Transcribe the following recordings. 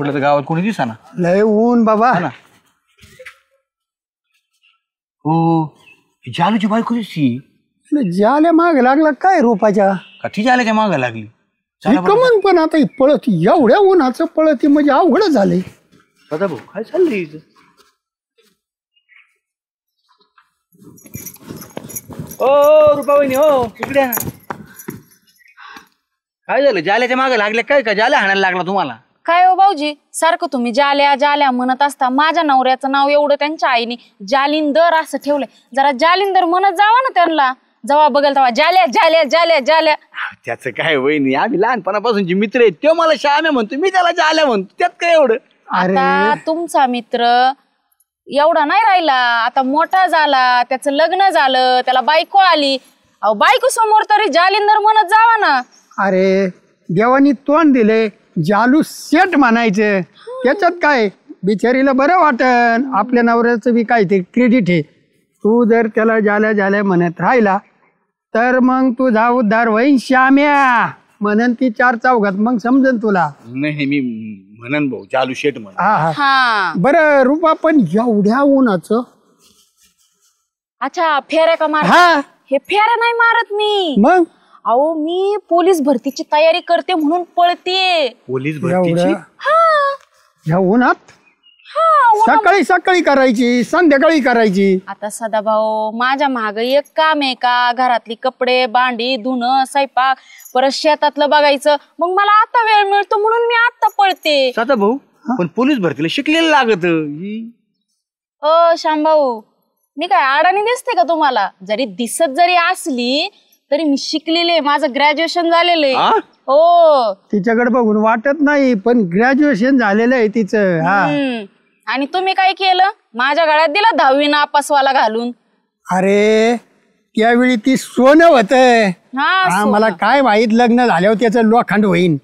कुठलं तर गावात कोणी दिसाना. लय ऊन बाबा. हो जालूची बायको दिसती. ज्याला माग लागला काय रूपाच्या का ती जाल्याच्या मागं लागली. कमन पण आता पळत एवढ्या उन्हाचं पळत म्हणजे अवघड झालंय. दादा भाऊ काय चाललंय. ओ रुपा वहिनी हो इकडे ना. काय झालं जाल्याच्या मागं लागले काय का जाल्या हाणायला लागला तुम्हाला. काय हो भाऊजी सारखं तुम्ही जाल्या जाल्या म्हणत असता. माझ्या नवऱ्याचं नाव एवढं त्यांच्या आईने जालिंदर असं ठेवलंय. जरा जालिंदर म्हणत जावा ना त्यांना. जेव्हा बघेल तेव्हा जाल्या जाल्या जाल्या जाल्या. त्याचं काय वहिनी आम्ही लहानपणापासूनचे मित्र आहेत. तो मला श्याम्या म्हणतो मी त्याला जाल्या म्हणतो. त्यात काय एवढं. आता तुमचा मित्र एवढा नाही राहिला. आता मोठा झाला त्याचं लग्न झालं त्याला बायको आली. अहो बायको समोर तरी जालिंदर म्हणत जावा ना. अरे देवानी तोंड दिले जालू सेट म्हणायचं. त्याच्यात काय बिचारीला बरं वाटन. आपल्या नवऱ्याचं बी काय ते क्रेडिट आहे. तू जर त्याला जाल्या जाल्या म्हणत राहिला तर मग तुझा उद्धार होईन श्याम्या म्हणन ती 4 चौघात मग समजन तुला. नाही मी म्हणन भाऊ जालू शेट म्हण. हा बरं रूपा पण एवढ्या उन्हाचं. अच्छा फेऱ्या का मार. हे फेऱ्या नाही मारत मी. मग अहो मी पोलीस भरतीची तयारी करते म्हणून पळते. पोलीस भरतीची. ह्या उन्हात सकाळी सकाळी करायची संध्याकाळी करायची. आता सदाभाऊ माझ्या माग एक काम आहे का. घरातली कपडे भांडी धुणं स्वयंपाक परत शेतातलं बघायचं. मग मला आता वेळ मिळतो म्हणून मी आता पळते. सदाभाऊ पण पोलीस भरतीला शिकलेलं लागत. श्यामभाऊ मी काय अडाणी दिसते का तुम्हाला. जरी दिसत जरी असली तरी मी शिकलेले. माझं ग्रॅज्युएशन झालेलं आहे. हो तिच्याकडे बघून वाटत नाही पण ग्रॅज्युएशन झालेलं आहे तिचं. आणि तुम्ही काय केलं माझ्या गळ्यात दिला 10वी नापासवाला घालून. अरे त्यावेळी ती सोनं होत. मला काय माहित लग्न झाल्यावर त्याचं लोखंड होईन.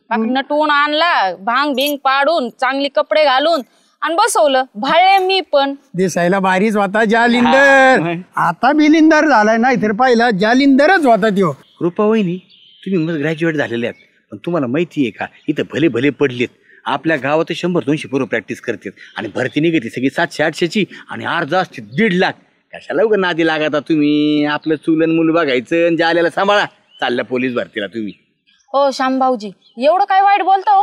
नटवून आणला भांग भिंग पाडून चांगले कपडे घालून आणि बसवलं. भाळे मी पण दिसायला भारीच होता जालिंदर. आता बिलिंदर झालाय नाही तर पहिला जालिंदरच होता त्यो. रुपा वहिनी तुम्ही मग ग्रॅज्युएट झालेले आहात पण तुम्हाला माहिती आहे का इथं भले भले पडलेत. आपल्या गावात 100-200 पोरं प्रॅक्टिस करतात आणि भरती निघते सगळी 700-800ची आणि अर्ज असते 1.5 लाख. कशाला उगा नादी लागता तुम्ही. आपलं चुलन मुलं बघायचं आणि जाल्याला सांभाळा. चालल्या पोलीस भरतीला तुम्ही. हो श्यामभाऊजी एवढं काय वाईट बोलतो.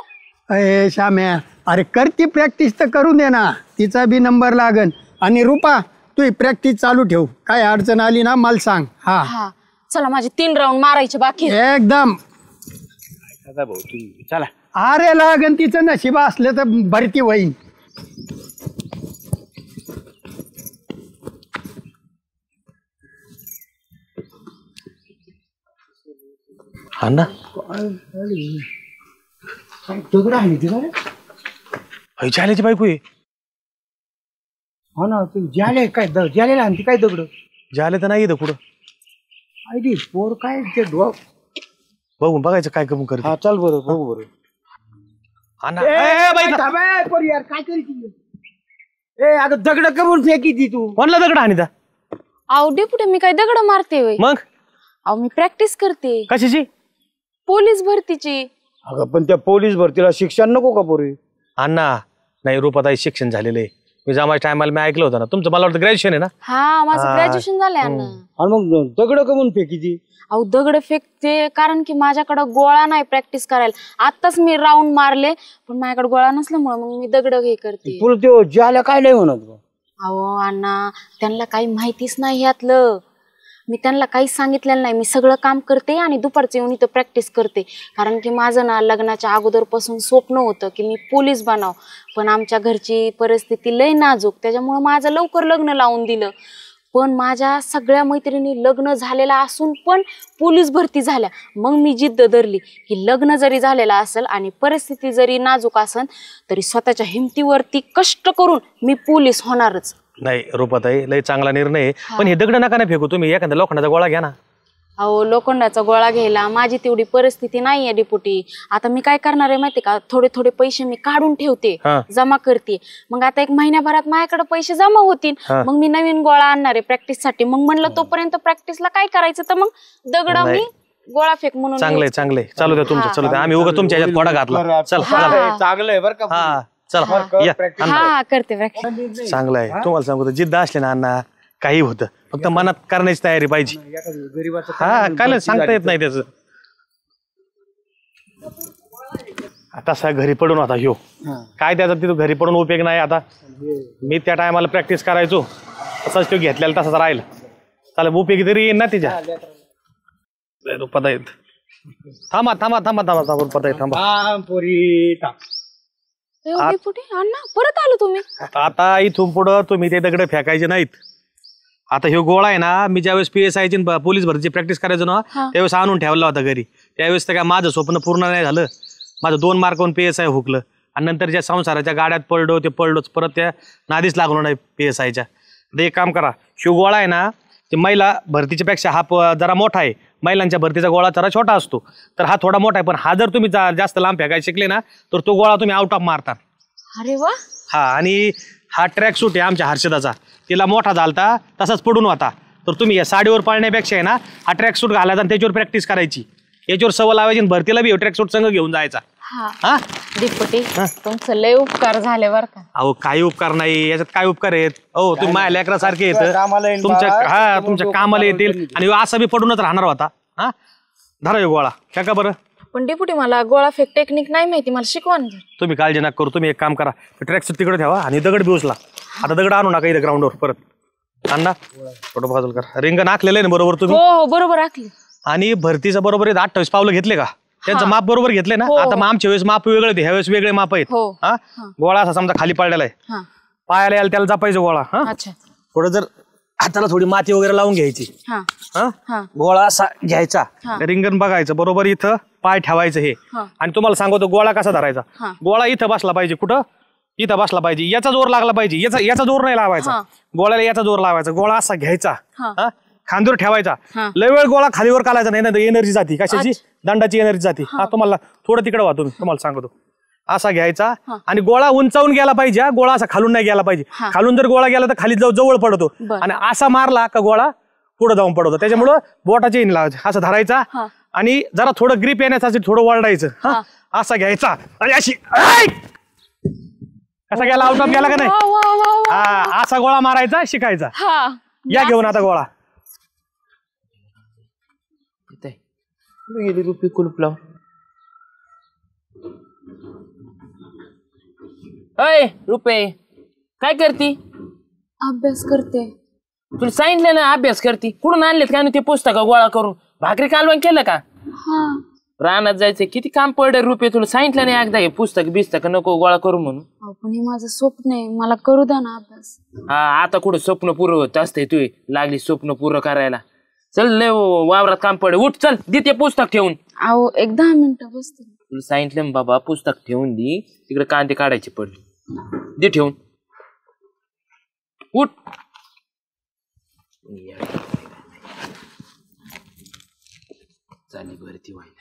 अरे श्याम्या अरे करती प्रॅक्टिस तर करू दे ना. तिचा बी नंबर लागन. आणि रुपा तू प्रॅक्टिस चालू ठेव. काय अडचण आली ना मला सांग. हा चला माझे 3 राऊंड मारायचे बाकी एकदम. भाऊ तुम्ही चला. अरे लागन तिचं नशीब असलं तर भरती होईन. हा ना दगड आहे तिला. जाल्याची बायको आहे. हो ना तू जाले काय जालेला आणती काय दगड. जाले तर नाही येतं कुठं. आयडी पोर काय ते डोक बघून बघायचं काय करून करत. चल बरं बघू बरं. काय करीती. आता दगड करून फेकी ती तू. कोणला दगड आणीता. अहो डेपुटी मी काय दगड मारते होय. मग अहो मी प्रॅक्टिस करते कशाची. पोलीस भरतीची. अगं पण त्या पोलीस भरतीला शिक्षण नको का पोरी. अण्णा नाही रूपाताई शिक्षण झालेलं आहे. मी जमाच्या टायमाला मी ऐकलं होतं ना तुमचं. मला वाटतं ग्रॅज्युएशन आहे ना. हा माझं ग्रॅज्युएशन झालंय अण्णा. आणि मग दगड कमून फेकीची. अहो दगड फेकते कारण की माझ्याकडे गोळा नाही प्रॅक्टिस करायला. आताच मी राऊंड मारले पण माझ्याकडे गोळा नसल्यामुळे मग मी दगड हे करते. तुला त्यो ज्याला काय नाही म्हणत. अहो अण्णा त्यांना काही माहितीच नाही यातलं. मी त्यांना काहीच सांगितलेलं नाही. मी सगळं काम करते आणि दुपारचं येऊन इथं प्रॅक्टिस करते. कारण की माझं ना लग्नाच्या अगोदरपासून स्वप्न होतं की मी पोलीस बनाव. पण आमच्या घरची परिस्थिती लय नाजूक त्याच्यामुळं माझं लवकर लग्न लावून दिलं. पण माझ्या सगळ्या मैत्रिणी लग्न झालेला असून पण पोलीस भरती झाल्या. मग मी जिद्द धरली की लग्न जरी झालेलं असेल आणि परिस्थिती जरी नाजूक असेल तरी स्वतःच्या हिमतीवरती कष्ट करून मी पोलीस होणारच. नाही रूपाताई लय चांगला निर्णय आहे. पण हे दगड नका ना फेकू. तुम्ही एखाद्या लोखंडाचा गोळा घ्या ना. अहो लोखंडाचा गोळा घ्यायला माझी तेवढी परिस्थिती नाहीये डिपुटी. आता मी काय करणार आहे माहिती का. थोडे थोडे पैसे मी काढून ठेवते जमा करते. मग आता 1 महिन्याभरात माझ्याकडे पैसे जमा होतील. मग मी नवीन गोळा आणणार आहे प्रॅक्टिस साठी. मग म्हणलं तोपर्यंत प्रॅक्टिसला काय करायचं तर मग दगड मी गोळा फेक म्हणून चांगलंय चांगलंय, चालू द्या तुमचं, चालू द्या. आम्ही उगा तुमच्या ह्याच्यात खोडा घातला. चल चांगलं आहे बरं का. हा चला या. हा करते प्रॅक्टिस. चांगलं आहे. तुम्हाला सांगतो जिद्द असले ना अण्णा काही होतं, फक्त मनात करण्याची तयारी पाहिजे. हा काय सांगता येत नाही त्याचं. तसा घरी पडून आता ह्यो काय त्याचा तिथं घरी पडून उपयोग नाही. आता मी त्या टायमाला प्रॅक्टिस करायचो, तसाच तो घेतलेला तसाच राहिला. चालेल उपयोगी तरी येईन ना तिच्या. रुपात आहेत. थांबा थांबा थांबा थांबा थांबा रुपात आहेत थांबा. अण्णा परत आलो तुम्ही. आता इथून पुढं तुम्ही ते दगड फेकायचे नाहीत. आता ह्यो गोळा आहे ना, मी ज्यावेळेस PSI ची पोलीस भरतीची प्रॅक्टिस करायचो ना, त्यावेळेस आणून ठेवला होता घरी. त्यावेळेस तर काय माझं स्वप्न पूर्ण नाही झालं. माझं 2 मार्कावरून PSI हुकलं आणि नंतर ज्या संसाराच्या गाड्यात पडलोच, परत त्या नादीच लागलो नाही PSIच्या. तर एक काम करा, शिव गोळा आहे ना, ते महिला भरतीच्या पेक्षा हा जरा मोठा आहे. महिलांच्या भरतीचा गोळा जरा छोटा असतो, तर हा थोडा मोठा आहे. पण हा जर तुम्ही जास्त लांब फेकायला शिकले ना, तर तो गोळा तुम्ही आउट ऑफ मारता. अरे वा. हा आणि हा ट्रॅक सूट आहे आमच्या हर्षदाचा, तिला मोठा झालता तसाच पडून होता. तर तुम्ही या साडीवर पाळण्यापेक्षा आहे ना, हा ट्रॅक सूट घालायचा आणि त्याच्यावर प्रॅक्टिस करायची. याच्यावर सवय लावायची, भरतीला बी ट्रॅक सूट संघ घेऊन जायचा. हा डेपुटी तुमचं लय उपकार झाले बर का. अहो काही उपकार नाही याच्यात, काय उपकार आहेत. हो तुम्ही माझ्या लेकरासारखे येत तुमच्या कामाला येतील. आणि असं बी पडूनच राहणार होता. हा धरा गोळा का बरं. पण डेपुटी मला गोळा फेक टेक्निक नाही माहिती, मला शिकवा ना. तुम्ही काळजी नका करू. तुम्ही एक काम करा, ट्रॅक सूट तिकडे ठेवा आणि दगड बी उचला. आता दगड आणू नका इथे ग्राउंडवर परत. अण्णा थोडं बाजूला करा. रिंगण आखलेलं आहे ना बरोबर तुम्ही. हो बरोबर आखली. आणि भरतीचं बरोबर 28 पावलं घेतले का, त्यांचं माप बरोबर घेतले ना. आता मग आमच्या वेळेस माप वेगळे होते, ह्या वेळेस वेगळे माप आहेत. हा गोळा असा समजा खाली पडलेला आहे, पायाला यायला त्याला जपायचं गोळा. हा थोडं जर हाताला थोडी माती वगैरे लावून घ्यायची. हा गोळा असा घ्यायचा, रिंगण बघायचं बरोबर, इथं पाय ठेवायचं हे. आणि तुम्हाला सांगतो गोळा कसा धरायचा. गोळा इथं बसला पाहिजे, कुठं इथं बसला पाहिजे. याचा जोर लागला पाहिजे, याचा जोर नाही लावायचा. गोळ्याला याचा जोर लावायचा. गोळा असा घ्यायचा, खांद्यावर ठेवायचा. लय वेळ गोळा खालीवर कालायचा नाही ना, एनर्जी जाती. कशाची, दंडाची एनर्जी जाती. हा तुम्हाला थोडं तिकडे वा, तुम्हाला सांगतो. असा घ्यायचा आणि गोळा उंचावून गेला पाहिजे. गोळा असा खालून नाही गेला पाहिजे. खालून जर गोळा गेला तर खाली जवळ पडतो, आणि असा मारला का गोळा पुढे जाऊन पडतो. त्याच्यामुळं बोटाची इन लावायची. असं धरायचा आणि जरा थोडं ग्रीप येण्यासाठी थोडं वळडायचं. असा घ्यायचा आणि अशी कसा गेला, आउट ऑफ गेला का नाही. हा असा गोळा मारायचा, शिकायचा. या घेऊन आता गोळा. गेली रुपी कुलूप लाव. अय रुपे काय करती. अभ्यास करते. तुला सांगितलं ना अभ्यास करती. कुठून आणलेत का ते पुस्तक गोळा करून. भाकरी कालवण केलं का. रानात जायचं किती काम पडलं रुपये. तुला सांगितलं नाही एकदा हे पुस्तक नको गोळा करू म्हणून. पण हे माझं स्वप्न आहे, मला करू द्या ना अभ्यास. हा आता कुठं स्वप्न पूर्ण होत असते. तू लागली स्वप्न पूर्ण करायला. चल लय वावरात काम पडे. उठ चल दे ते पुस्तक ठेवून. अहो 10 मिनिटं बसते. तुला सांगितलं ना बाबा पुस्तक ठेवून दे. तिकडे कांदे काढायचे पडले. दे ठेवून. उठ. चाली भरती व्हायला.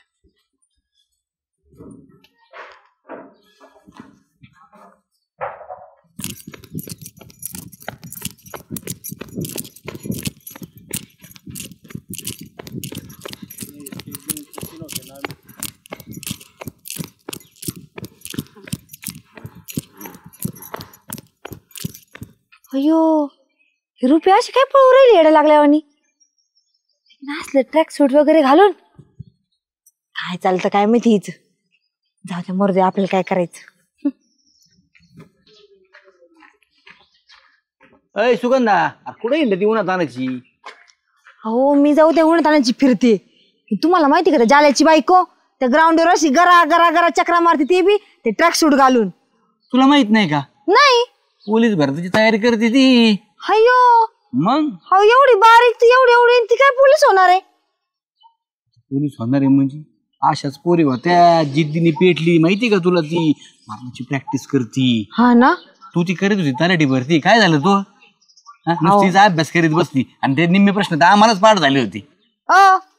अयो रुपये अशी काय पळू राहिली येडा लागल्यावानी. नाचलं ट्रॅक सूट वगैरे घालून. काय चालतं काय माहिती हिच. जाऊ दे मरू दे, आपल्याला काय करायचं. अय सुगंधा कुठे येईल ती उन्हात आणायची. अहो मी जाऊ दे उन्हात आणायची फिरते. तुम्हाला माहिती का त्या जाल्याची बायको त्या ग्राउंडवर अशी गरा गरा गरा चक्रा मारते, ते बी ते ट्रॅक सूट घालून. तुला माहित नाही का. नाही पोलीस भरतीची तयारी करते ती. अयो मग हो एवढी बारीक ती एवढी ती काय पोलीस होणार आहे. पोलीस होणार आहे म्हणजे अशाच पोरी होत्या जिद्दीने पेटली माहिती का तुला. ती मारण्याची प्रॅक्टिस करती. हा ना तू ती करीत होती तलाठी भरती. काय झालं तू नुसतीचा अभ्यास करीत बसली आणि ते निम्मे प्रश्न तर आम्हालाच पाठ झाले होते.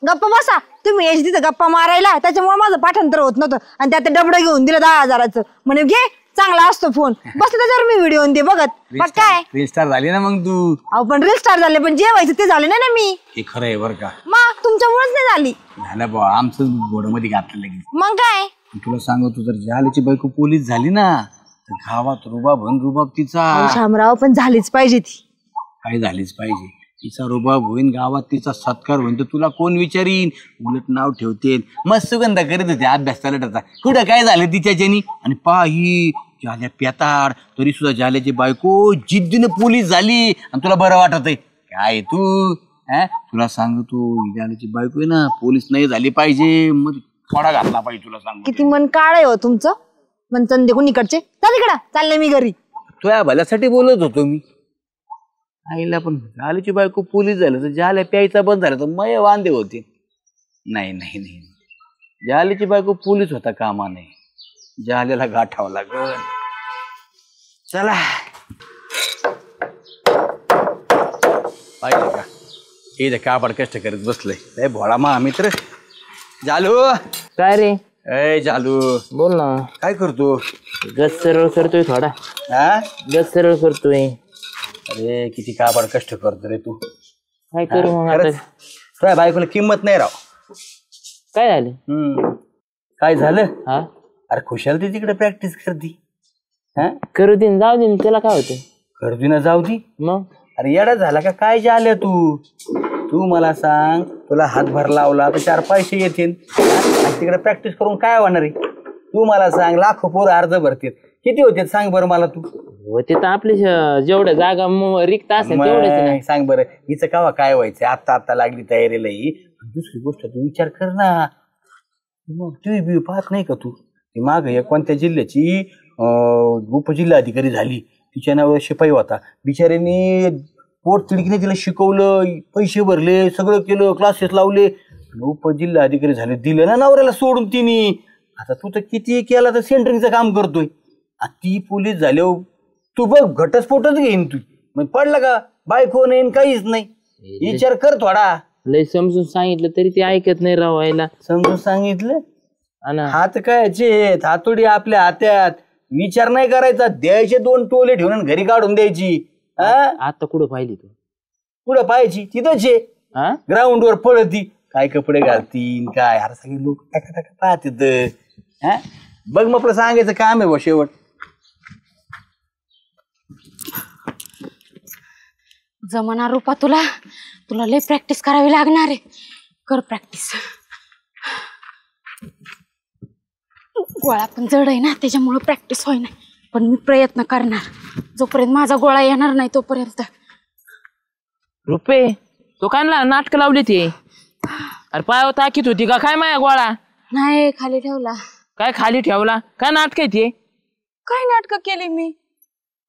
गप्पा बसा तुम्ही. यायची तिथं गप्पा मारायला, त्याच्यामुळे माझं पाठांतर होत नव्हतं. आणि त्यात डबडं घेऊन दिलं 10,000चं. म्हणे घे चांगला असतो फोन. बस त्याच्यावर मी व्हिडिओ दे बघत. मग काय रील स्टार झाली ना मग तू. अहो पण रील स्टार झाले, पण जे व्हायचं ते झाले ना मी. हे खरं आहे बरं का. मग तुमच्यामुळेच नाही झाली. झालं बा आमचं घोडमध्ये घातलं लगेच. मग काय तुला सांगतो जर जालेची बायको पोलीस झाली ना तर गावात रुबाब तिचा. शामराव पण झालीच पाहिजे ती. काय झालीच पाहिजे. तिचा रुबाब होईन गावात, तिचा सत्कार होईन तर तुला कोण विचारीन. उलट नाव ठेवते. मस्त सुगंधा करीत होते अभ्यास चालटाचा. कुठं काय झालं तिच्याच्यानी. आणि पाही जाल्या पेताड तरी सुद्धा जाल्याची बायको जिद्दीनं पोलीस झाली आणि तुला बरं वाटत आहे काय तू. तुला सांगतो जाल्याची बायको आहे ना पोलीस नाही झाली पाहिजे. मग थोडा घातला पाहिजे तुला सांग. किती मन काळ आहे हो तुमचं. मन चंदे कोणीकडचे तिकडं चालले मी घरी. तुझ्या भल्यासाठी बोलत होतो मी. आईला पण जाल्याची बायको पोलीस झालं तर जाल्या प्यायचा बंद झाला तर मय वांदे होते. नाही नाही नाही जाल्याची बायको पोलीस होता कामा नाही. जाल्याला गाठावं लागल. चला पाहिजे का हे कापड कष्ट करत बसलंय भोळा मा मित्र. जालू काय रे? ए जालू बोल ना. काय करतो. गस सरळ करतोय थोडा. गस सरळ करतोय. अरे किती कापड कष्ट करतो रे तू. काय करू मग आता. तुझ्या बायकोला किंमत नाही राव. काय झालं? काय झालं. हा अरे खुशाल ती तिकडे प्रॅक्टिस करती. करू दे जाऊ दे त्याला काय होतं. करती ना जाऊ दी. मग अरे येडा झाला का काय झालं तू मला सांग. तुला हातभार लावला तर 4 पैसे येतील. तिकडे प्रॅक्टिस करून काय होणार आहे. तू मला सांग लाखो पोरं अर्ज भरतील किती होते सांग बरं मला तू. होते तर आपली जेवढ्या जागा रिक्त असेल तेवढेच. सांग बरं हिचं कावा काय व्हायचं. आता लागली तयारीला ही. दुसरी गोष्ट तू विचार कर ना. मग टीव्ही बिव्ही पाहत नाही का तू. ती माग कोणत्या जिल्ह्याची उपजिल्हाधिकारी झाली. तिच्या नावावर शिपाई होता. बिचाऱ्यांनी पोट तिडकीने तिला शिकवलं पैसे भरले सगळं केलं क्लासेस लावले. उपजिल्हाधिकारी झाले दिलं ना नवऱ्याला सोडून तिने. आता तू तर किती केला तर सेंटरिंगचं काम करतोय. ती पोलीस झाल्यावर तू बघ घटस्फोटच घेईन तू. मग पडला का बायको नाही काहीच नाही. विचार कर थोडा. लय समजून सांगितलं तरी ते ऐकत नाही रावायला. समजून सांगितलं हात काय हातोडी आपल्या हात्यात. विचार नाही करायचा. द्यायचे 2 टोले ठेवून घरी काढून द्यायची. आता कुठं पाहिली तू. कुठं पाहायची तिथंच आहे ग्राउंड वर पळती. काय कपडे घालतीन काय. अरे सगळे लोक टाका टाका पाहतात. बघ मग आपलं सांगायचं काम आहे बा शेवट. जमणार रूपा तुला लय प्रॅक्टिस करावी लागणार आहे. कर प्रॅक्टिस. गोळा पण जड आहे ना त्याच्यामुळे प्रॅक्टिस होईना. पण मी प्रयत्न करणार. जोपर्यंत माझा गोळा येणार नाही तोपर्यंत. रुपे तो काय नाटक लावली ती. अरे पायावर ताकीत होती का काय माया गोळा. नाही खाली ठेवला. काय खाली ठेवला. काय नाटक आहे ते. काय नाटक केली मी.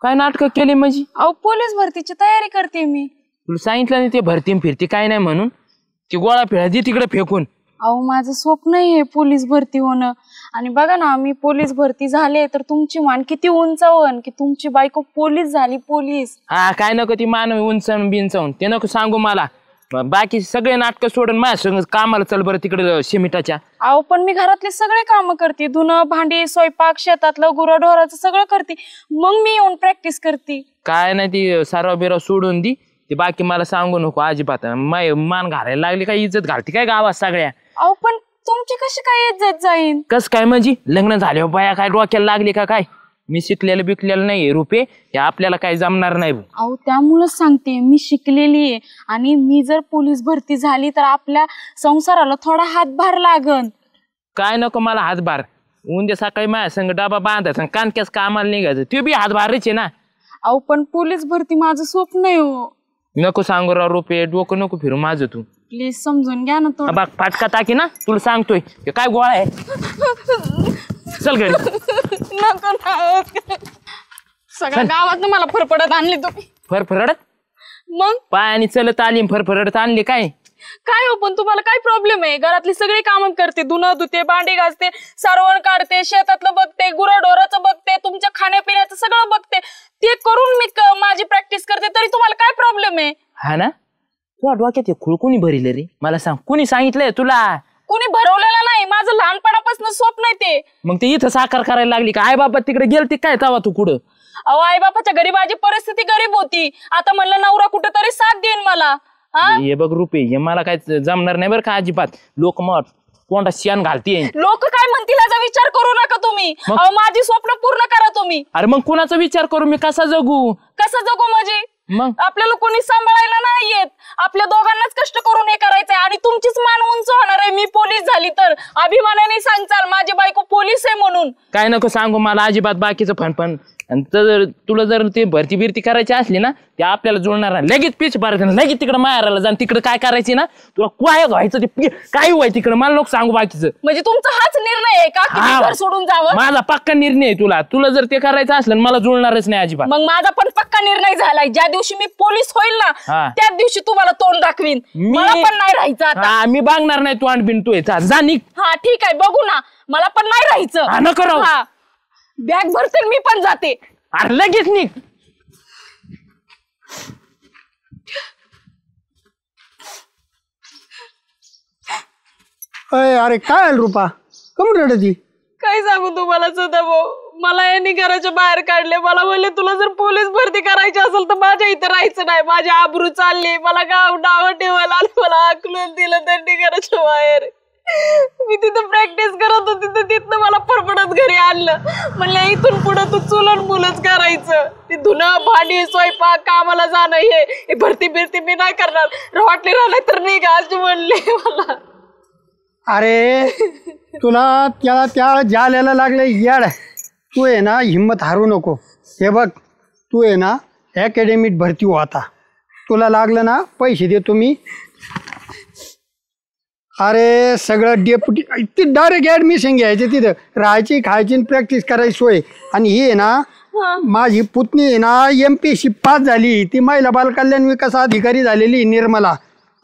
काय नाटक केली म्हणजे. अहो पोलीस भरतीची तयारी करते मी. तुला सांगितलं नाही ते भरती फिरती काय नाही म्हणून. ती गोळा फिरायची तिकडे फेकून. अहो माझं स्वप्न आहे पोलीस भरती होणं. आणि बघा ना मी पोलीस भरती झाले तर तुमची मान किती उंचावन की तुमची बायको पोलीस झाली पोलीस. हा काय नको ती मान उंचावून बिंचावून ते नको सांगू मला. बाकी सगळे नाटक सोडून माझ्या संग कामाला चल बरं तिकडे शिमिटाच्या. अहो पण मी घरातले सगळे काम करते. धुणं भांडी स्वयंपाक शेतातलं गुराढोराचं सगळं करते. मग मी येऊन प्रॅक्टिस करते. काय नाही ती सारवा बिराव सोडून दी. ते बाकी मला सांगू नको अजिबात. मान घालायला लागली काय इज्जत घालते काय गावात सगळ्या. अहो पण तुमची कशी काय इज्जत जाईन. कस काय म्हणजे लग्न झाले बाया काय डोक्याला लागली का काय. मी शिकलेलं बिकलेलं नाही रुपे. हे आपल्याला काय जमणार नाही. अहो त्यामुळेच सांगते मी शिकलेली आहे. आणि मी जर पोलीस भरती झाली तर आपल्या संसाराला थोडा हातभार लागन. काय नको मला हातभार. उद्या सकाळी माझ्या संग डबा बांधायचा कानक्यास कामाला निघायचं ते बी हातभारच आहे ना. अहो पण पोलीस भरती माझं स्वप्न आहे हो. नको सांगू राव रुपये डोकं नको फिरू माझं. तू प्लीज समजून घ्या ना थोडं. बघ फाटका टाकी ना तुला सांगतोय काय गोळा आहे. चल घरी. नको ना. सगळ्या गावात मला फरफडत आणली तुम्ही. फरफरडत मग पायाने चलत आली फरफरडत आणली काय. काय हो पण तुम्हाला काय प्रॉब्लेम आहे. घरातली सगळी कामं करते. धुणं धुते भांडी घासते सारवण काढते शेतातलं बघते गुराढोराचं बघते तुमच्या खाण्यापिण्याचं सगळं बघते. ते करून मी माझी प्रॅक्टिस करते तरी तुम्हाला काय प्रॉब्लेम आहे. हा ना तुला डोक्यात खुळ कोणी भरिले रे मला सांग. कोणी सांगितलंय तुला. कोणी भरवलेलं नाही. माझं लहानपणापासून स्वप्न आहे ते. मग ते इथं साकार करायला लागली का. आई बाबा तिकडे गेलती काय तवा तू कुठं. अहो आई बापाच्या घरी माझी परिस्थिती गरीब होती. आता म्हणलं नवरा कुठेतरी साथ देईन मला. हे बघ रुपये हे मला काय जमणार नाही बरं का अजिबात. लोक मग तोंडात शेण घालते. लोक काय म्हणतील याचा विचार करू नका तुम्ही. अहो, माझी स्वप्न पूर्ण करा तुम्ही. अरे मग कुणाचा विचार करू मी? कसा जगू? कसं जगू म्हणजे? मग आपल्याला कोणी सांभाळायला नाही येत. आपल्या दोघांनाच कष्ट करून हे करायचंय आणि तुमचीच मान उंच होणार आहे. मी पोलीस झाली तर अभिमानाने सांगचाल माझी बायको पोलीस आहे म्हणून. काय नको सांगू मला अजिबात बाकीचं फणफण. आणि जर तुला जर ते भरती बिरती करायची असली ना ते आपल्याला जुळणार नाही. लगेच पीच भरायचं लगेच तिकडे मारायला जा. तिकडे काय करायची ना तुला काय व्हायचं ते काय व्हायचं तिकडे मला लोक सांगू बाकीचं. म्हणजे तुमचा हाच निर्णय आहे का की मी घर सोडून जावं? माझा पक्का निर्णय आहे. तुला जर ते करायचं असलं मला जुळणारच नाही अजिबात. मग माझा पण पक्का निर्णय झालाय. ज्या दिवशी मी पोलीस होईल ना त्याच दिवशी तुम्हाला तोंड दाखवीन. मला पण नाही राहायचं आता. मी बघणार नाही तू आणबीन तू जा निघ. हा ठीक आहे बघू ना. मला पण नाही राहायचं. नको राहू. बॅग भरते मी पण जाते. अरे लगेच निघ. अरे काय आलं रुपा कमून रडती? काय सांगू तुम्हाला सदाभाऊ. मला यांनी घराच्या बाहेर काढले. मला म्हणले तुला जर पोलीस भरती करायची असेल तर माझ्या इथं राहायचं नाही. माझी आबरू चालली. मला गाव डाव ठेवायला आलं. मला आकलून दिलं त्यांनी घराच्या बाहेर. मी तिथं प्रॅक्टिस करत होती तर तिथनं मला परपडत घरी आणलं. म्हणलं इथून पुढं तू चुलण मुलंच करायचं. ती धुणं भांडी स्वयंपाक कामाला जाणं हे भरती बिरती मी नाही करणार. वाटली राहणार तर नाही का असे म्हणले मला. अरे तुला त्या जाल्याला लागले याड. तू आहे ना हिंमत हारू नको. हे बघ तू आहे ना अकॅडमीत भरती हो. आता तुला लागलं ना पैसे देतो मी. अरे सगळं डेप्युटी ती डायरेक्ट ॲडमिशन घ्यायचे तिथं. राहायची खायची प्रॅक्टिस करायची सोय. आणि ही आहे ना माझी पुतणी आहे ना MPSC पास झाली. ती महिला बालकल्याण विकास अधिकारी झालेली निर्मला.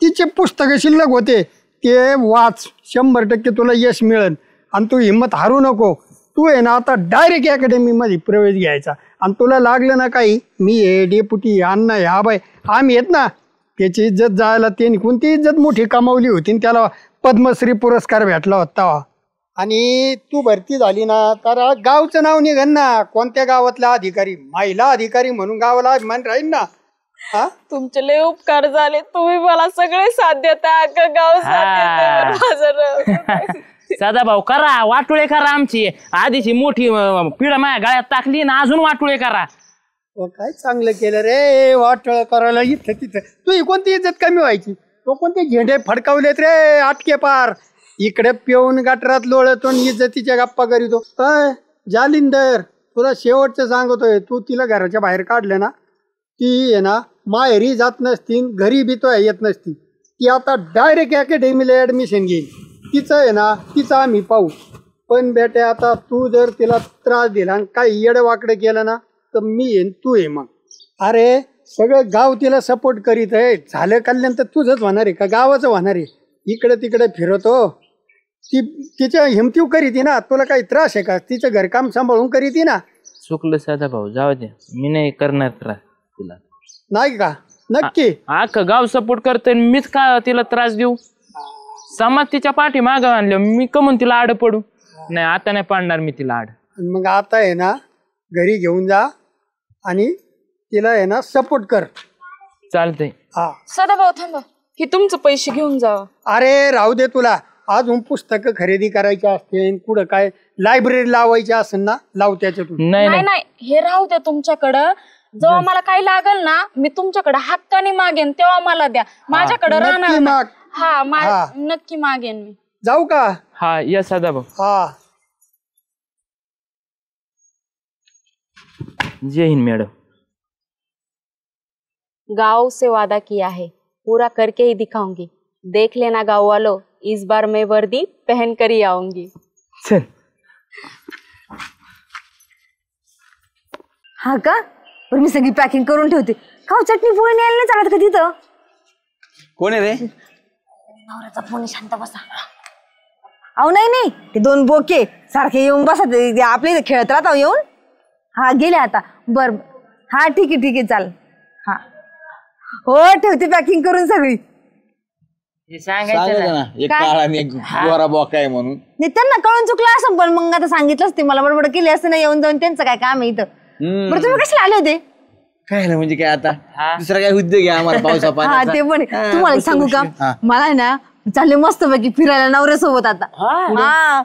तिचे पुस्तकं शिल्लक होते ते वाच. 100% तुला यश मिळेल. आणि तू हिंमत हारू नको. तू आहे ना आता डायरेक्ट अकॅडमीमध्ये प्रवेश घ्यायचा. आणि तुला लागलं ना काही मी हे डेप्युटी अण्णा हे आबाई आम्ही येत ना त्याची इज्जत जायला त्यांनी कोणती इज्जत मोठी कमावली होती. त्याला पद्मश्री पुरस्कार भेटला होता. आणि तू भरती झाली ना तर गावचं नाव निघन ना. कोणत्या गावातला अधिकारी महिला अधिकारी म्हणून गावाला अभिमान राहील ना. तुमचे लय उपकार झाले. तुम्ही मला सगळे साथ देता. अख्खं गाव साथ देतं. सदाभाऊ करा वाटोळे करा. आमची आधीची मोठी पिढा माझ्या गळ्यात टाकली ना अजून वाटोळे करा. काय चांगलं केलं रे वाटळ करायला इथं तिथं. तुझी कोणती इज्जत कमी व्हायची? तो कोणते झेंडे फडकावलेत रे आटके पार. इकडे पिऊन गटरात लोळतो इज्जतीच्या गप्पा करीतो. जालिंदर तुला शेवटचं सांगतोय. तू तिला घराच्या बाहेर काढलं ना ती आहे ना माहेरी जात नसती घरी बी तो येत नसती. ती आता डायरेक्ट अकॅडमीला ॲडमिशन घेईल. तिचं आहे ना तिचं आम्ही पाहू. पण बेटे आता तू जर तिला त्रास दिला आणि काही येडवाकडं केलं ना तर मी येईन तू ये मग. अरे सगळं गाव तिला सपोर्ट करीत आहे. झालं कल्याण तर तुझंच होणार आहे का गावाचं होणार आहे? इकडे तिकडे फिरवतो. ती तिच्या हिमतीव करीती ना. तुला काही त्रास आहे का? तिचं घरकाम सांभाळून करीती ना. चुकलं सदाभाऊ जाऊ दे. मी नाही करणार त्रास तुला. नाही का? नक्की अख्खं गाव सपोर्ट करतोय मीच का तिला त्रास देऊ? समाज तिच्या पाठी मागं आणलं मी कमून तिला आड पडू? नाही आता नाही पाडणार मी तिला आड. मग आता आहे ना घरी घेऊन जा आणि तिला आहे ना सपोर्ट कर. चालतंय. हा सदाभाऊ थांबा. हे तुमचं पैसे घेऊन जावा. अरे राहू दे. तुला अजून पुस्तकं खरेदी करायची असते कुठं काय लायब्ररी लावायची असेल ना लाव त्याच्यातून. नाही नाही हे राहू द्या तुमच्याकडं. जेव्हा मला काही लागल ना मी तुमच्याकडे हक्काने मागेन तेव्हा मला द्या. माझ्याकडे राहणार माग. हा नक्की मागेन मी. जाऊ का? हा या सदाभाऊ. हा जय हिंद मॅडम. गांव से वादा किया है पूरा करके ही दिखाऊंगी. देख लेना गाँव वालों इस बार मैं वर्दी पहन कर ही आऊंगी. चल. हा का? बरं मी सगळी पॅकिंग करून ठेवते. खाऊ चटणी पोळी न्यायला नाही चालत का तिथं? कोण आहे रे? नवऱ्याचा फोन. शांत बसा. अहो नाही ते 2 बोके सारखे येऊन बसा. आपल्या इथे खेळत राहता येऊन. हा गेले आता. बर हा ठीक आहे चाल. हा हो ठेवते पॅकिंग करून सगळी. सांगायचं ना एक काळा आणि एक गोरा बॉका आहे म्हणून. नाही त्यांना कळून चुकलं असं पण मग आता सांगितलंच ते मला बडबड केली असते ना येऊन जाऊन त्यांचं काय काम आहे इथं. बरं तुम्ही कशाला आले होते? काय म्हणजे काय आता हा. दुसरा काय उद्योग आहे आम्हाला पावसा हा पाण्याचा? ते पण आहे. हा, तुम्हाला मस्त सांगू का गोष्टी. हा. मला आहे ना चालले मस्त पैकी फिरायला नवऱ्यासोबत आता हा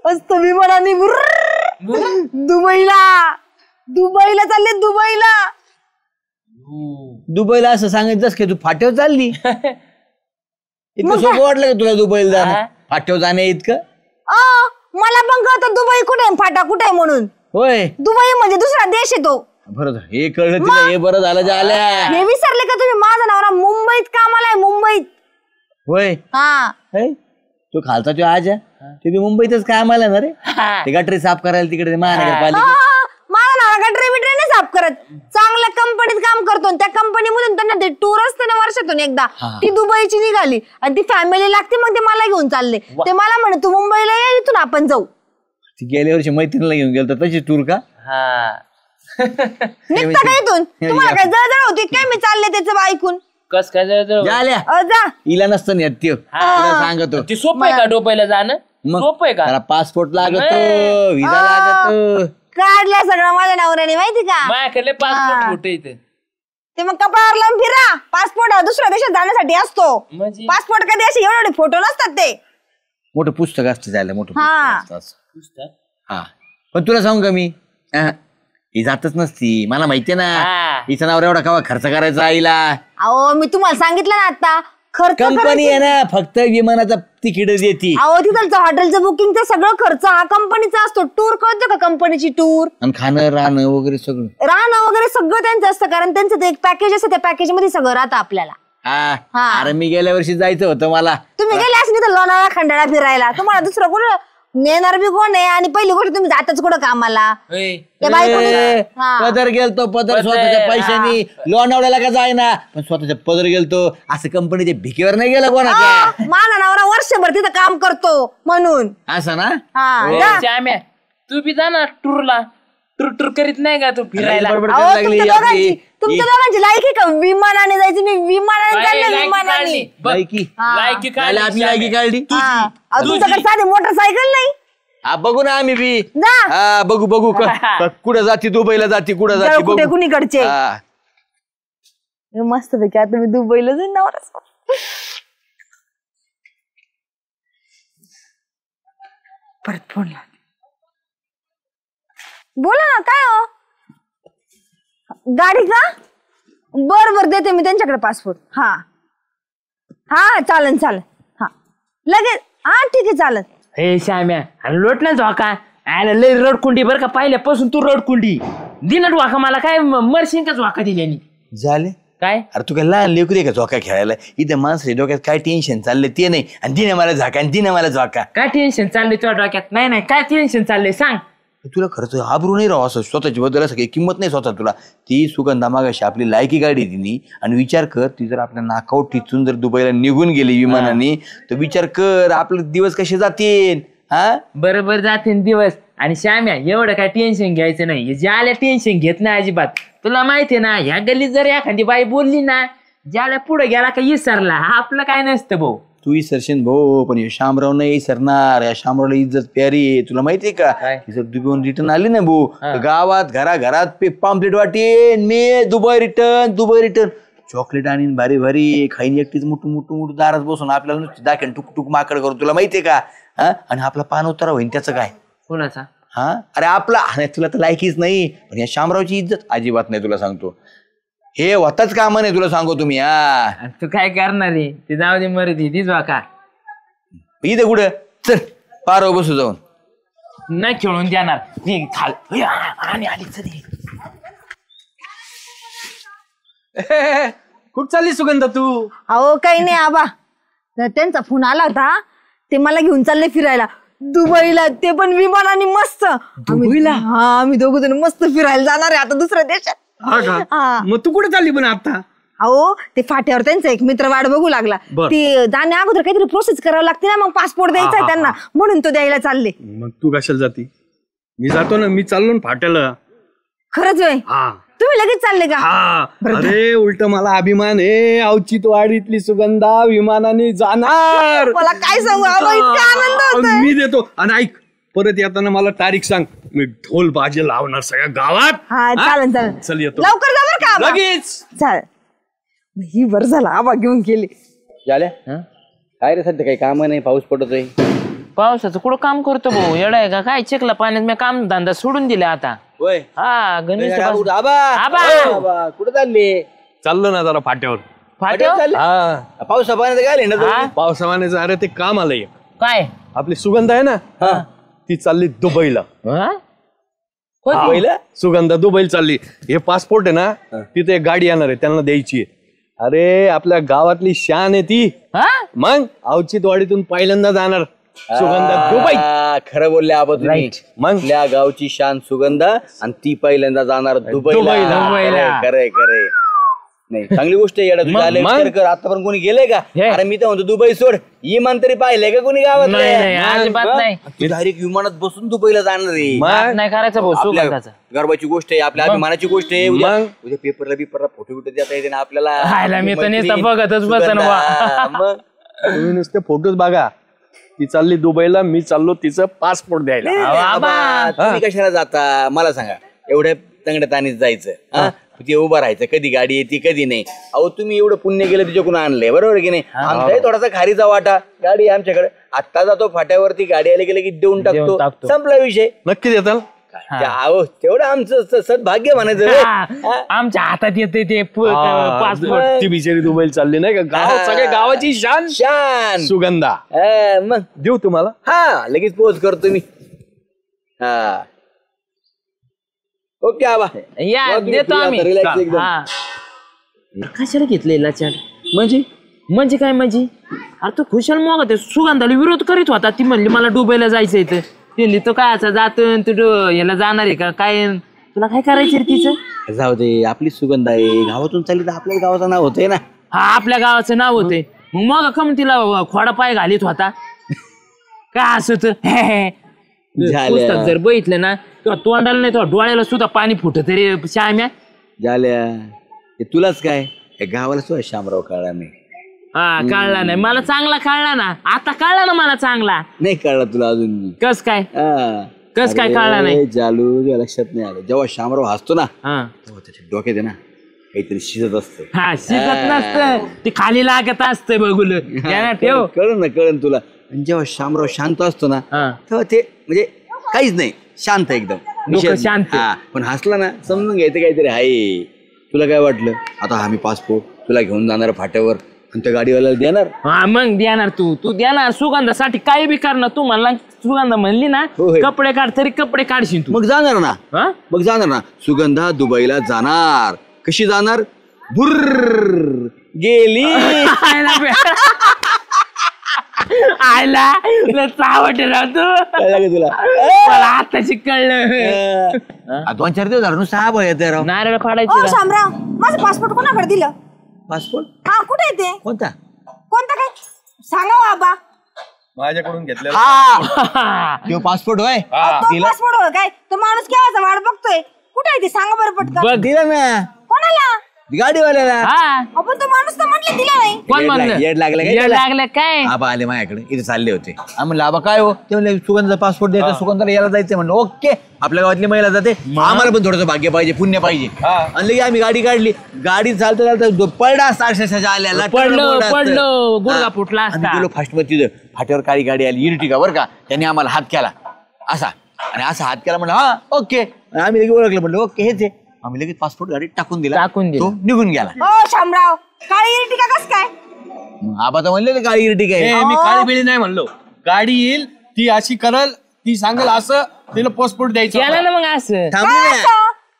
मस्त विमानाने दुबईला चालले दुबईला. दुबईला असं सांगायचं की तू फाट्यावर चालली इतकं सोपं वाटलं का तुला दुबईला जाणं फाट्यावर जाण्या इतकं? मला पण कळतं दुबई कुठे आहे, फाटा कुठे आहे म्हणून. होय दुबई म्हणजे दुसरा देश आहे तो. बरं झालं. हे कळलं तिला हे बरं झालं जे आल्या हे विसरले का तुम्ही? माझा नवरा मुंबईत कामाला आहे मुंबईत. होय हा है? तो खालचा तो आज आहे. ते बी मुंबईतच काम आला ना रे ते गटरी साफ करायला तिकडे महानगरपालिका माझा नवरा गटरी बिटरी नाही साफ करत. चांगल्या कंपनीत काम करतो आणि त्या कंपनीमधून त्यांना ते टूर असते ना वर्षातून एकदा ती दुबईची निघाली आणि ती फॅमिली लागते मग ते मला घेऊन चालले. ते मला म्हणे तू मुंबईला ये इथून आपण जाऊ. ती गेल्या वर्षी मैत्रिणीला घेऊन गेलो तशी टूर का निघता का इथून? तुम्हाला काय जळजळ होती काय मी चालले त्याचं ऐकून? कस काय जायचं? आल्या जा हिला नसतं नेत त्यो सांगतो ते सोपं आहे का डोपायला जाणं? सोपं आहे का? त्याला पासपोर्ट लागतो व्हिसा लागतो काढल्या सगळं माझ्या नवऱ्याने माहिती का? माझ्याकडे पासपोर्ट फोटो इथे ते मग कपाळावर लावून फिरा. पासपोर्ट दुसऱ्या देशात जाण्यासाठी असतो. म्हणजे? पासपोर्ट कधी असे एवढे फोटो नसतात ते. मोठं पुस्तक असतं जायला मोठं हा. पुस्तक असतं असं. हा पण तुला सांगू का मी ही जातच नसती मला माहितीये ना हिचा नावर एवढा कवा खर्च करायचा आईला. अहो मी तुम्हाला सांगितलं ना आता खर्च कंपनी आहे ना फक्त विमानाचा तिकीट देती अहो तिथलचं हॉटेलचं बुकिंगचा सगळं खर्च हा कंपनीचा असतो. टूर कळतो का कंपनीची टूर? आणि खाणं राहणं वगैरे सगळं राहणं वगैरे सगळं त्यांचं असतं कारण त्यांचं ते एक पॅकेज असतं त्या पॅकेज मध्ये सगळं राहतं आपल्याला. हा अरे मी गेल्या वर्षी जायचं होतं मला तुम्ही गेले असं तर लोणावळा खंडाळा फिरायला तुम्हाला दुसरं कुठं नेणार बी कोण आहे आणि पहिली गोष्ट तुम्ही जाताच कुठं कामाला त्या बायकोने पदर गेलतो पदर स्वतःच्या पैशानी लोणावळ्याला का जायना पण स्वतःच्या पदर गेलतो असं कंपनीच्या भिकेवर नाही गेलं कोणाच्या. माझा नवरा वर्षभर तिथं काम करतो म्हणून असं ना श्याम्या तू बी जा ना टूरला. टूर करीत नाही का तू फिरायला? बडबड अहो, करायला लागली आपली. तुमच्या दोघांची लायकी का विमानाने जायचं? मी विमानाने चालले विमानाने. लायकी लायकी झाली आपली लायकी काढली तुमच्याकडे साधी मोटरसायकल नाही? हा बघू ना आम्ही बी जा हा बघू कुठं जाती दुबईला जाती कुठं जाती कुठे बघू. कुणीकडचे हा. मस्त पैकी आता मी दुबईला जाईन नवरा. परत फोन लाव. बोला ना काय हो? गाडी का? बर देते मी त्यांच्याकडे पासपोर्ट. हा हा चालन हा लगेच हा ठीक आहे चालन. हे श्याम्या अरे लोट ना झोका आयला लय रडकुंडी बरं का पहिल्यापासून तू रडकुंडी दिनट वाका मला काय मरशीन का झोका दिल्यानी झाले काय? अरे तू काय लहान लेकरू आहे का झोका खेळायला इथं माणसं डोक्यात काय टेन्शन चाललंय ते नाही आणि दिने मला झाका आणि दिने मला झोका. काय टेन्शन चाललंय तुझ्या डोक्यात? नाही काय टेन्शन चाललंय सांग. तुला खर्च आबरू नाही राहा असं स्वतःची बद्दल असं काही किंमत नाही स्वतः तुला. ती सुगंधा मागाशी आपली लायकी गाडी तिने आणि विचार कर ती जर आपल्या नाकावर टिचून जर दुबईला निघून गेली विमानाने तर विचार कर आपले दिवस कसे जातील. हा बरोबर जाते दिवस. आणि श्याम्या एवढं काय टेन्शन घ्यायचं नाही. ज्याला टेन्शन घेत नाही अजिबात. तुला माहितीये ना ह्या गल्लीत जर एखादी बाई बोलली ना ज्याला पुढे गेला का विसरला आपलं काय नसतं भाऊ. तू विसरशील भाऊ पण हे शामराव नाही विसरणार. या शामरावला इज्जत प्यारी आहे तुला माहितीये का? जर दुबईहून रिटर्न आली ना भाऊ गावात घराघरात पाम्पलेट वाटेन मी दुबई रिटर्न चॉकलेट आणीन भारी भारी खाईन एकटीच मोठू दारात बसून आपल्याला नुसती दाखवेन टुक माकड करू तुला माहितीये का? हा आणि आपला पान उतारा होईन त्याचं काय? कोणाचा? हा अरे आपला तुला तर लायकीच नाही पण या शामरावची इज्जत अजिबात नाही तुला सांगतो. हे होताच कामा नाही तुला सांगतो तुम्ही. हा तू काय करणार आहे ते जाऊ दे मर्दी तीच वाका इथे कुठं चल पारो बसू जाऊन नाही खेळून देणार ती खाल आणि आली चली. कुठं चालली सुगंधा तू? अहो काही नाही आबा त्यांचा फोन आला होता ते मला घेऊन चालले फिरायला दुबईला ते पण विमानाने मस्त. आम्ही दोघ जण मस्त फिरायला जाणार आहे आता दुसऱ्या देशात. मग तू कुठे चालली पण आता? अहो ते फाट्यावर त्यांचा एक मित्र वाट बघू लागला. ते जाण्या अगोदर काहीतरी प्रोसेस करावं लागते ना मग पासपोर्ट द्यायचा आहे त्यांना म्हणून तो द्यायला चालले. मग तू कशाला जाती? मी जातो ना मी चाललो ना फाट्याला. खरंच होय? तुम्ही लगेच चालले का? अरे उलट मला अभिमान आहे औचित्यवाडीतली सुगंधा विमानाने जाणार. मला काय सांगू आबा इतका आनंद होतोय. मी देतो आणि ऐक परत येताना मला तारीख सांग मी ढोल बाजे लावणार सगळ्या गावात. हा चालेल चालेल चल येतो लवकर जा बरं का आबा. लगेच. चालेल ही बरं झालं आबा घेऊन गेले. झाल्या काय रे सध्या काही काम नाही, पाऊस पडतोय. पावसाचं कुठं काम करतो भाऊ येडा आहे का काय चिखला पाण्यात मी काम धंदा सोडून दिला आता. होय हा गणेश आबा कुठे चालले? चाललो ना जरा फाट्यावर. हा पावसा पाण्यात काय ना पावसामानेचं अरे ते काम आलंय. काय आपली सुगंध आहे ना ती चालली दुबईला. सुगंधा दुबईला चालली. हे पासपोर्ट आहे ना तिथे एक गाडी येणार आहे त्यांना द्यायची आहे. अरे आपल्या गावातली शान आहे ती. मग अवचितवाडीतून पहिल्यांदा जाणार सुगंधा दुबई. खरं बोलले आबा तुम्ही. मग आपल्या गावची शान सुगंधा आणि ती पहिल्यांदा जाणार दुबईला. खरंय खरंय. नाही चांगली गोष्ट आहे. आतापर्यंत कोणी गेलंय का? अरे मी तर म्हणतो दुबई सोड, विमान तरी पाहिलंय का कोणी गावात? डायरेक्ट विमानात बसून दुबईला जाणार आहे. नाही करायचं भाऊ सुगंधाचं. गर्वाची गोष्ट आहे, आपल्या अभिमानाची गोष्ट आहे. उद्या पेपरला बिपरला फोटो बिटो देता येते ना आपल्याला. मी तर नुसतं बघतच बसन. मग तुम्ही नुसते फोटोच बघा. ती चालली दुबईला, मी चाललो तिचं पासपोर्ट द्यायला. तुम्ही कशाला जाता मला सांगा? एवढ्या तंगड्या ताणीत जायचं, ते उभं राहायचं, कधी गाडी येते कधी नाही. अहो तुम्ही एवढं पुण्य गेलं तिच्याकडून आणलंय, बरोबर की नाही? आमचाही थोडासा खारीचा वाटा. गाडी आमच्याकडे आत्ता जातो फाट्यावरती, गाडी आली गेली की देऊन टाकतो, संपला विषय. नक्की देताल? अहो तेवढं आमचं सद्भाग्य म्हणायचं. आमच्या हातात येते ते पासपोर्ट. ती बिचारी दुबईला चालली नाही का? गाव सगळ्या गावाची शान शान सुगंधा. मग देऊ तुम्हाला? हा लगेच पोच करतो मी. हा ओके आबा या देतो आम्ही. कशाला घेतले लाचाड? म्हणजे काय म्हणजे? अरे तो खुशाल मग ते सुगंधाला विरोध करीत होता. ती म्हणली मला दुबईला जायचंय. तर ती तो काय असा जातो तू याला जाणार आहे का काय? तुला काय करायचं रे तिचं? जाऊ दे, आपली सुगंध आहे. गावातून चालली तर आपल्याच गावाचं नाव होतंय ना. हा आपल्या गावाचं नाव होते. मग कम तिला खोडा पाय घालीत होता काय असं? पुस्तक जर बघितलं ना किंवा तोंडाला नाही तर डोळ्याला सुद्धा पाणी फुटत रे श्याम्या. झाल्या तुलाच काय गावाला सुद्धा शामराव कळला नाही. हा कळला नाही मला, चांगला कळला ना आता. कळला ना मला चांगला. नाही कळला तुला अजून? कस काय कळला नाही? जालू लक्षात नाही आलं. जेव्हा शामराव हसतो ना तेव्हा त्याच्या डोक्यात आहे ना काहीतरी शिजत असतं. हा शिजत नसतं, ती खाली लागत असते बघूल. ठेव कळन तुला. आणि जेव्हा शामराव शांत असतो ना तेव्हा ते म्हणजे काहीच नाही, शांत एकदम शांत. पण हसला ना समजून घ्यायचं काहीतरी आहे. तुला काय वाटलं आता आम्ही पासपोर्ट तुला घेऊन जाणार फाट्यावर आणि त्या गाडीवाल्याला देणार? हा मग देणार. तू देणार सुगंधासाठी काही बी करणार. तू म्हणला सुगंधा म्हणली ना कपडे काढ तरी कपडे काढशील तू. मग जाणार ना सुगंधा दुबईला जाणार. कशी जाणार? बुर्र गेली. आयला चावट राहतो तुला मला आताशी कळलं. 2-4 दिवस झालं नुसतं हा येते राव. नारळ फाडायची. शामराव माझं पासपोर्ट कोणाकडे दिलं? पासपोर्ट? हा कुठे आहे ते? कोणता काय सांगा बाबा. माझ्याकडून घेतलेला तो पासपोर्ट होय? पासपोर्ट होय काय? तो माणूस केव्हाचा वाट बघतोय. कुठे आहे ते सांगा बरं पटकन. दिला ना कोणाला? गाडीवाल्याला. आपण तो माणूस तर म्हटलं दिला नाही. कोण म्हणलं? येड लागलं काय? आबा आले माझ्याकडे, इथे चालले होते. म्हणलं आबा काय हो? ते म्हणले सुगंधाचा पासपोर्ट द्यायचा, सुगंधाला यायला जायचं. म्हणलं ओके, आपल्या गावातली महिला जाते, आम्हाला पण थोडंसं भाग्य पाहिजे, पुण्य पाहिजे. आणि लगे आम्ही गाडी काढली. गाडी चालता पडला अक्षरशः आल्या पडलो गुडघा फुटला असता. गेलो फास्ट मध्ये फाट्यावर काळी गाडी आली इर्टिगा बरं का. त्यांनी आम्हाला हात केला असा, आणि असा हात केला. म्हणलं हा ओके. आम्ही लगे ओळखलं, म्हणलं ओके हेच आहे. आम्ही लगेच पासपोर्ट गाडीत टाकून दिला. तो निघून गेला. शामराव काळी इर्टिगा कस काय? आबा तर म्हणले काळी इर्टिगा आहे. मी काळी बिळी नाही म्हणलो. गाडी येईल ती अशी करल, ती सांगेल असं, तिला पासपोर्ट द्यायचं. मग असं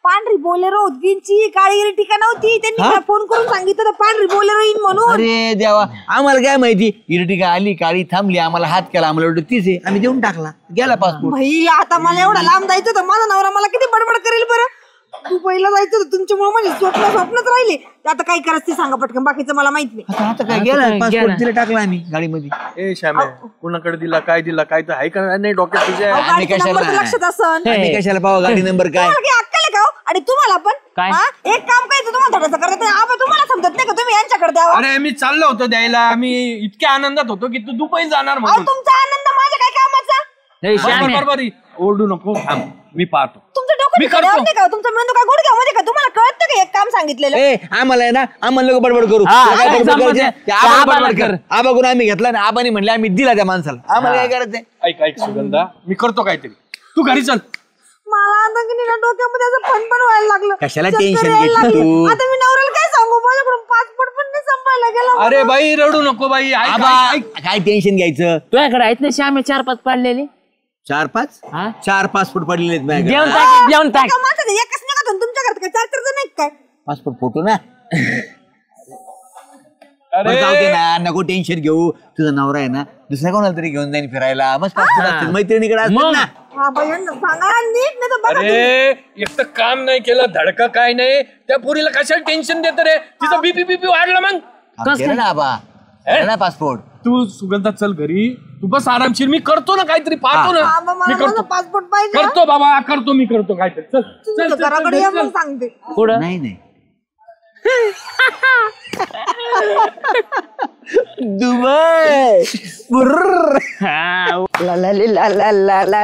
पांढरी बोलेरो होती, काळी इर्टिगा नव्हती. त्यांनी फोन करून सांगितलं पांढरी बोलेरो येईन म्हणून. अरे देवा, आम्हाला काय माहिती. इर्टिगा आली, काळी थांबली, आम्हाला हात केला, आम्हाला वाटलं तीच आहे. आम्ही देऊन टाकला, गेला पासपोर्ट. भाई आता मला एवढा लांब जायचं तर माझा नवरा मला किती बडबड करेल बरं. तू पहिला जायचं तुमच्यामुळे म्हणजे स्वप्नच राहिले. आता काय करायचं ते सांगा पटकन, बाकीचं मला माहित नाही. आता काय गेला पासपोर्ट, तिला टाकला आम्ही गाडीमध्ये. ए श्याम्या, कुणाकडे दिला, काय दिला, काय तर आहे का नाही डोक्यात तुझ्या? आम्ही लक्षात असन. कशाला पाहू गाडी नंबर काय? अक्कल का? आणि तुम्हाला पण एक काम करायचं, तुम्हाला थोडंसं करत नाही. तुम्हाला समजत नाही का तुम्ही यांच्याकडे द्यावा? अरे मी चाललो होतो द्यायला. मी इतक्या आनंदात होतो की तू दुबई जाणार म्हणून. तुमचा आनंद माझ्या काय कामाचा? नाही, श्याम आहे. बरोबर ओरडू नको थांब मी पाहतो तुमचं डोकं मी दुखत करतो. नाही का तुमचं मेंदू काय गुडघ्यामध्ये का तुम्हाला कळतं का एक काम सांगितलेलं ए आम्हाला आहे ना आम्हाला लोक बडबड करू हा, तुला काय काय बडबड संबंध करायची? आहे? ते आम्हाला आबाला बडबड कर कर. आबाकडून आम्ही घेतला ना आबानी म्हणले आम्ही दिला त्या माणसाला आम्हाला काय करायचंय ऐक ऐक सुगंधा मी करतो काहीतरी तू घरी चल मला आता की नाही ना डोक्यामध्ये असं फणफण व्हायला लागलं कशाला चक्कर tension यायला घेते लागली. तू? आता मी नवऱ्याला काय सांगू माझ्याकडून पासपोर्ट पण नाही संपायला गेला अरे बाई रडू नको बाई ऐक, आबा ऐक, ऐक. काय टेन्शन घ्यायचं तुझ्याकडे आहेत ना श्याम 4-5 पाडलेले 4-5 हा? 4-5 फूट पडलेले आहेत माझ्याकडे. देऊन टाक देऊन टाक का माणसाचं एकच नाही का तुमच्या घरात काय 4 जण आहेत काय पासपोर्ट फोटो ना अरे बरं, जाऊ दे ना नको टेन्शन घेऊ तुझा नवरा आहे ना दुसऱ्या कोणाला तरी घेऊन जाईन फिरायला मस्त पासपोर्ट असतील मैत्रिणीकडे असतील मग? ना हा बाई यांना सांगा नीट नाही तर बघा अरे एक तर काम नाही केलं धडका काय नाही त्या पोरीला कशाला टेन्शन देत रे तिचं बीपी बीपी वाढलं मग केलं ना आबा केलं ना पासपोर्ट तू सुगंधा चल घरी तू बस आरामशीर मी करतो ना काहीतरी पाहतो ना बाबा मी मला माझा करतो पासपोर्ट पाहिजे करतो बाबा करतो मी करतो काहीतरी चल चल, तुमच्या चल घराकडे या चल, मग चल. सांगते पुढं नाही नाही दुबई बुर्र. हा, ला ला ली ला ला ला ला ला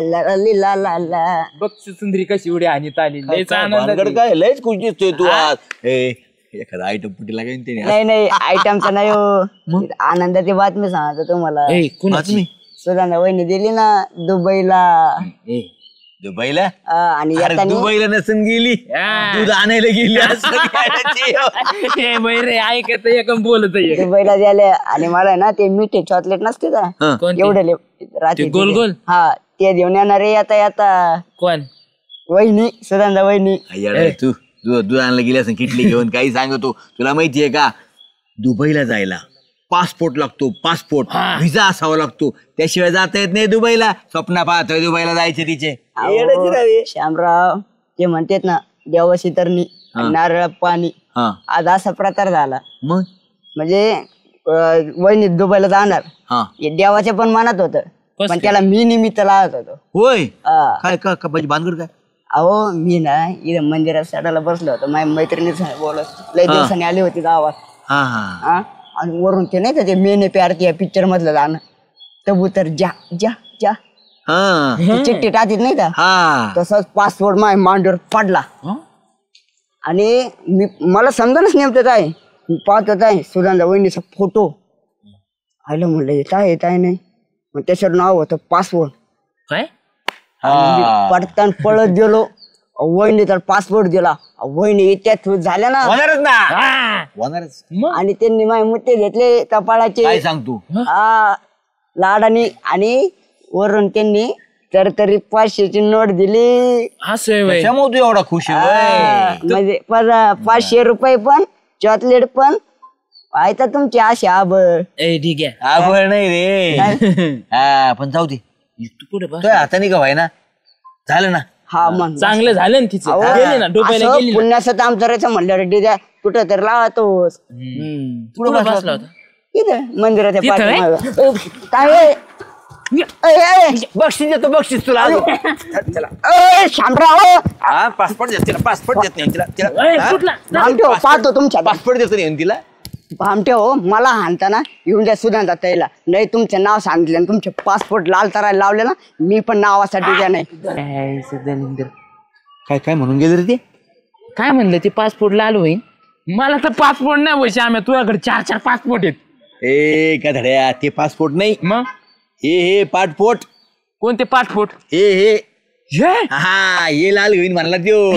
ला ला ली ला ला ला बघ सुंदरी कशी उडी आणीत आली लयच आनंद भानगड काय लयच खुश दिसतोय तू आज ए एखादा आयटम पुटी लागायन त्याने नाही नाही आयटमचा नाही हो आनंदाची बातमी सांगतो तुम्हाला बातमी सुधांना वहिनी दिली ना दुबईला ए दुबईला आणि अरे येताना दुबईला नसून गेली दूध आणायला गेली असं हे बैरे ऐकत एकम बोलत आहे. दुबईला गेले आणि मला ना ते मिठे चॉकलेट नसते का कोणते? एवढे रात्री ते गोल गोल? हा ते घेऊन येणार रे आता कोण वहिनी सुधांदा वहिनी येडा तू दूध आणायला गेली असं किटली घेऊन काही सांगतो तुला माहितीये का दुबईला जायला पासपोर्ट लागतो पासपोर्ट व्हिसा असावा लागतो त्याशिवाय जाता येत नाही दुबईला स्वप्न पाहतोय दुबईला जायचे तिचे येडच रे. श्यामराव ते म्हणतात ना देवाशी तरणी नारळ पाणी हा आज असा प्रकार झाला मग म्हणजे वहिनी दुबईला जाणार हा हे देवाच्या पण मनात होतं पण त्याला मी निमित्त लावत होतो होय हा. काय का म्हणजे भानगड काय अहो मी ना इथं मंदिरात सडाला बसलो होतो माझ्या मैत्रिणी बोलत लय दिवसांनी आली होती गावात हा हा हा आणि वरून ते नाही का ते मेने प्यार या पिक्चर मधलं गाणं कबूतर जा जा जा हा ते चिठ्ठी टाकीत नाही का हा तसंच पासपोर्ट माझ्या मांडीवर पडला आणि मला समजणच नेमकं काय मी पाहत होता सुधांदा वहिनीचा फोटो आयला म्हणलं येत आहे नाही मग त्याच्यावर नाव होतं पासपोर्ट काय पडताना पळत गेलो वहिनी तर पासपोर्ट दिला वहिनी इतक्या झाल्या ना होणारच ना होणारच आणि त्यांनी माझे मुद्दे घेतले कपाळाचे काय सांगतो हा लाडानी आणि वरून त्यांनी तरी 500ची नोट दिली असं त्याच्यामुळे तू एवढा खुश आहे होय. म्हणजे 500 रुपये पण चॉकलेट पण आहे तुमची अशी आबळ ठीक आहे आवड नाही रे हा पण जाऊ दे तू कुठे बस तुझ्या हाताने का व्हाय ना झालं ना हा मग चांगलं झालं ना तिचं गेली ना डोक्याला गेली ना. पुण्याचं काम करायचं म्हणल्यावर डिझा कुठं तर लावतोस कुठं बसला होता इथं मंदिराच्या तिथं आहे? पाठीमागं. काय आहे? बक्षीस देतो बक्षीस तुला शामराव पासपोर्ट देत तिला पासपोर्ट देत नाही तिला ए, तिला कुठला भामटे हो पाहतो तुमच्या पासपोर्ट देतो नाही तिला भामटे हो मला हाणताना येऊन द्या सुधांता ताईला नाही तुमचं नाव सांगितलं आणि तुमचे पासपोर्ट लाल तरायला लावले ना मी पण नावासाठी द्या नाही काय सदानंद काय काय म्हणून गेले रे ते काय म्हणलं ते पासपोर्ट लाल होईल मला तर पासपोर्ट नाही होईल श्याम्या तुझ्याकडे 4 पासपोर्ट आहेत ए का धड्या ते पासपोर्ट नाही मग हे पासपोर्ट कोणते पासपोर्ट हे हा हे लाल होईन म्हणला त्यो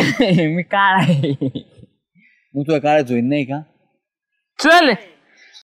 मी काय मग तुला काळच होईन नाही का चल